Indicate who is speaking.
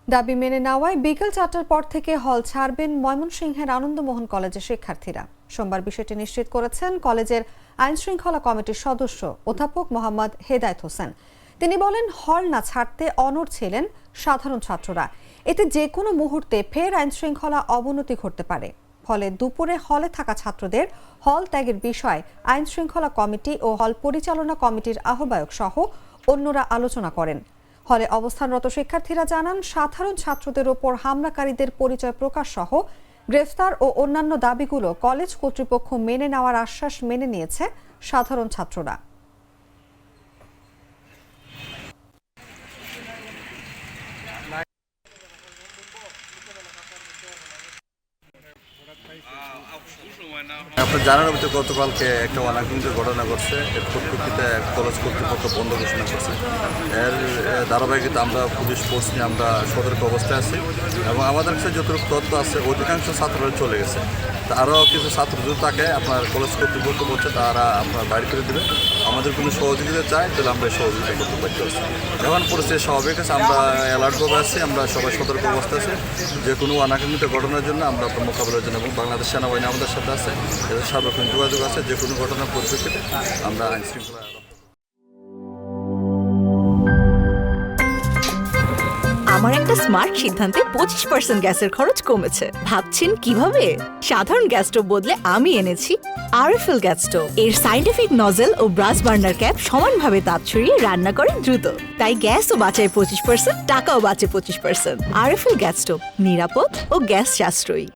Speaker 1: দাবি মেনে নেওয়ায় বিকেল 4টার পর থেকে হল ছাড়বেন ময়মনসিংহের আনন্দমোহন কলেজের শিক্ষার্থীরা। সোমবার বিষয়টি নিশ্চিত করেছেন কলেজের আইনশৃঙ্খলা কমিটির সদস্য অধ্যাপক মোহাম্মদ হেদায়েত হোসেন। তিনি বলেন, হল না ছাড়তে অনড় ছিলেন সাধারণ ছাত্ররা। এতে যে কোনো মুহূর্তে ফের আইনশৃঙ্খলা অবনতি ঘটতে পারে। ফলে দুপুরে হলে থাকা ছাত্রদের হল ত্যাগের বিষয়ে আইনশৃঙ্খলা কমিটি ও হল পরিচালনা কমিটির আহ্বায়ক সহ অন্যরা আলোচনা করেন। হলে অবস্থানরত শিক্ষার্থীরা জানান, সাধারণ ছাত্রদের ওপর হামলাকারীদের পরিচয় প্রকাশ সহ গ্রেফতার ও অন্যান্য দাবিগুলো কলেজ কর্তৃপক্ষ মেনে নেওয়ার আশ্বাস মেনে নিয়েছে সাধারণ ছাত্ররা।
Speaker 2: আপনার জানার মধ্যে গতকালকে একটা অনাকাঙ্ক্ষিত ঘটনা ঘটছে। এর পরিপ্রেক্ষিতে কলেজ কর্তৃপক্ষ বন্ধ ঘোষণা করছে। এর ধারাবাহিকতা আমরা পুলিশ ফোর্স নিয়ে আমরা সতর্ক অবস্থায় আছি এবং আমাদের কাছে যতটুকু তথ্য আছে অধিকাংশ ছাত্ররা চলে গেছে। তা আরও কিছু ছাত্র যদি থাকে আপনার কলেজ কর্তৃপক্ষ বলছে তারা আপনার বাড়ি করে দেবে। আমাদের কোনো সহযোগিতা চাই তাহলে আমরা সহযোগিতা করতে পারছি। এখন পরিস্থিতি স্বাভাবিক আছে, আমরা অ্যালার্টভাবে আছি, আমরা সবাই সতর্ক অবস্থায় আছি। যে কোনো অনাকাঙ্ক্ষিত ঘটনার জন্য আমরা আপনার মোকাবিলার জন্য এবং বাংলাদেশ সেনাবাহিনী আমাদের সাথে আছে, এদের সার্বক্ষণিক যোগাযোগ আছে। যে কোনো ঘটনার পরিপ্রেক্ষিতে আমরা আইন শৃঙ্খলা
Speaker 3: আমার একটা স্মার্ট সিদ্ধান্তে 25% গ্যাসের খরচ কমেছে। ভাবছেন কিভাবে? সাধারণ গ্যাস স্টোভ বদলে আমি এনেছি আরএফএল গ্যাস স্টোভ। এর সাইন্টিফিক নজল ও ব্রাস বার্নার ক্যাপ সমানভাবে তাপ ছড়িয়ে রান্না করে দ্রুত। তাই গ্যাসও বাঁচায় 25%, টাকাও বাঁচে 25%। আরএফএল গ্যাস স্টোভ নিরাপদ ও গ্যাস সাশ্রয়ী।